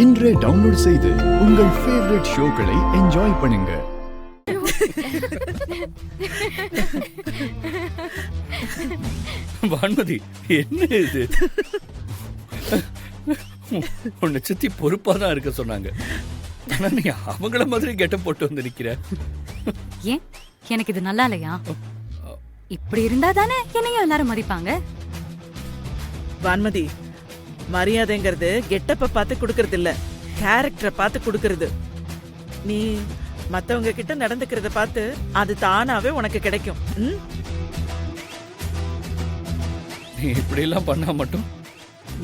இன்றே டவுன்லோட் செய்து உங்கள் ஃபேவரட் ஷோக்களை என்ஜாய் பண்ணுங்க. வான்மதி, என்ன இது? உன்னை சுத்தி பொறுப்பா தான் இருக்க சொன்னாங்க. ஆனா நீ அவங்கள மாதிரி கெட்ட போட்டு வந்து நிக்கிற. ஏன் எனக்கு இது நல்லா இல்லையா? இப்படி இருந்தா தானே என்னையும் எல்லாரும் மதிப்பாங்க. வான்மதி, மரியாதைங்கிறது கெட்டப்ப பார்த்து கொடுக்கறது இல்ல, கேரக்டரை பார்த்து கொடுக்கறது. நீ மத்தவங்க கிட்ட நடந்துக்கிறத பார்த்து அது தானாவே உனக்கு கிடைக்கும். நீ இப்படி எல்லாம் பண்ணா மட்டும்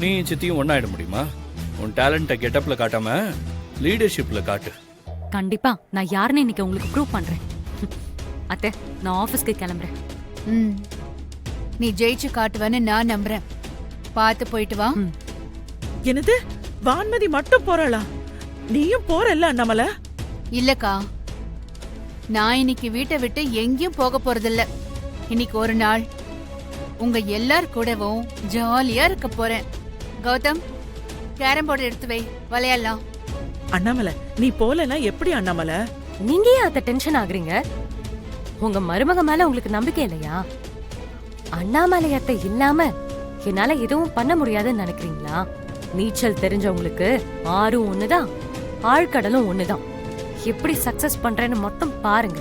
நீ சித்தியும் ஒன்னாயிட முடியுமா? உன் டேலண்ட கெட்டப்ல காட்டாம லீடர்ஷிப்ல காட்டு. கண்டிப்பா நான் யாருன்னு இன்னைக்கு உங்களுக்கு ப்ரூவ் பண்றேன். அத்தை, நான் ஆபீஸ்க்கு கிளம்புறேன். நீ ஜெயிச்சு காட்டுவேன்னு நான் நம்புறேன். பார்த்து போயிட்டு வா. என்னது, வான்மதி மட்டும் போறாளா? நீயும் போறல்ல நம்மள? இல்லக்கா, நான் இன்னைக்கு வீட்டை விட்டு எங்கேயும் போக போறதில்ல. இன்னைக்கு ஒரு நாள் உங்க எல்லார் கூடவும் ஜாலியா இருக்க போறேன். கௌதம், கேரம் போர்டு எடுத்து வை, விளையாடலாம். அண்ணாமலை, நீ போலனா எப்படி அண்ணாமலை? நீங்க ஏன் அத்த டென்ஷன் ஆகுறீங்க? உங்க மருமக மேல உங்களுக்கு நம்பிக்கை இல்லையா? அண்ணாமலையத்தை இல்லாம என்னால எதுவும் பண்ண முடியாதுன்னு நினைக்கிறீங்களா? நீச்சல் தெரிஞ்சவங்களுக்கு ஆறும் ஒண்ணுதான், ஆழ்கடலும் ஒண்ணுதான். எப்படி சக்சஸ் பண்றேன்னு மட்டும் பாருங்க.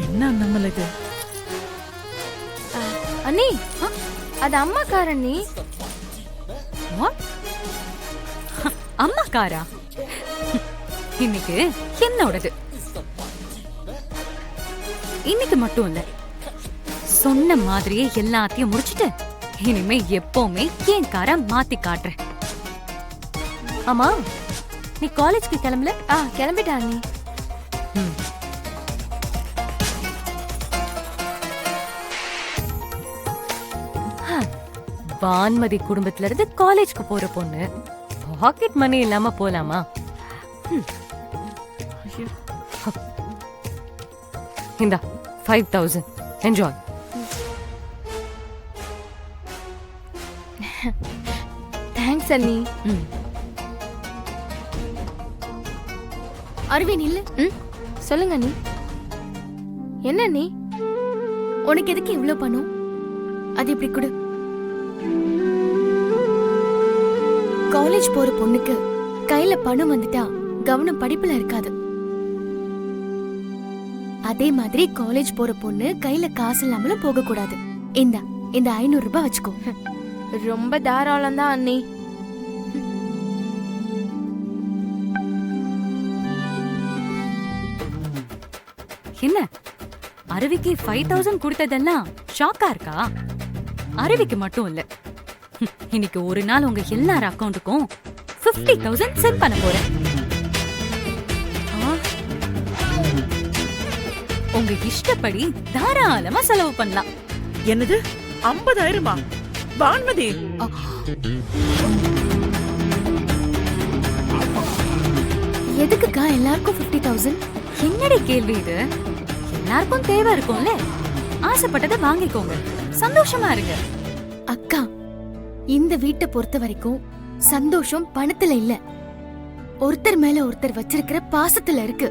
என்ன அண்ணாமலை இது? அண்ணி, அது அம்மாக்கார அண்ணி. அம்மாக்காரா? இன்னைக்கு என்னோடது. இன்னைக்கு மட்டும் இல்ல, சொன்ன மாதிரியே எல்லாத்தையும் முடிச்சிட்டு இனிமே எப்பவுமே என் கார மாத்தி காட்டுறேன். ஆமா, நீ காலேஜ்க்கு கிளம்பல? கிளம்பிட்டா அண்ணி. வான்மதி குடும்பத்துல இருந்து காலேஜ்க்கு போற பொண்ணு பாக்கெட் மணி இல்லாம போலாமா? இந்தா 5000, என்ஜாய். தேங்க்ஸ் அண்ணி. அரவிந்த் இல்ல. சொல்லுங்க அண்ணி. என்ன அண்ணி, உனக்கு எதுக்கு இவ்ளோ பணம்? அது இப்படி கொடு. காலேஜ் போற பொண்ணுக்கு கையில பணம் வந்துட்டா கவனம் படிப்புல இருக்காது. அதே மாதிரி காலேஜ் போற பொண்ணு கையில காசு இல்லாமலும் போக கூடாது. இந்த 500 ரூபாய் வச்சுக்கோ. ரொம்ப தாராளம் தான் அண்ணி. என்ன அருவிக்கு 5000 கொடுத்ததெல்லாம் ஷாக்கா இருக்கா? அருவிக்கு மட்டும் இல்ல, இன்னைக்கு ஒரு நாள் உங்க எல்லார் அக்கவுண்ட்டுக்கும் 50,000 சென்ட் பண்ண போறேன். உங்க இஷ்டப்படி தாராளமா செலவு பண்ணலாம். என்னது, 50,000? வான்மதி, எதுக்குக்கா எல்லாருக்கும் 50,000? என்னடி கேள்வி இது? எல்லாருக்கும் தேவை இருக்கும்ல, ஆசைப்பட்டதை வாங்கிக்கோங்க, சந்தோஷமா இருங்க. அக்கா, இந்த வீட்டை பொறுத்த வரைக்கும் சந்தோஷம் பணத்துல இல்ல, ஒருத்தர் மேல ஒருத்தர் வச்சிருக்கிற பாசத்துல இருக்கு.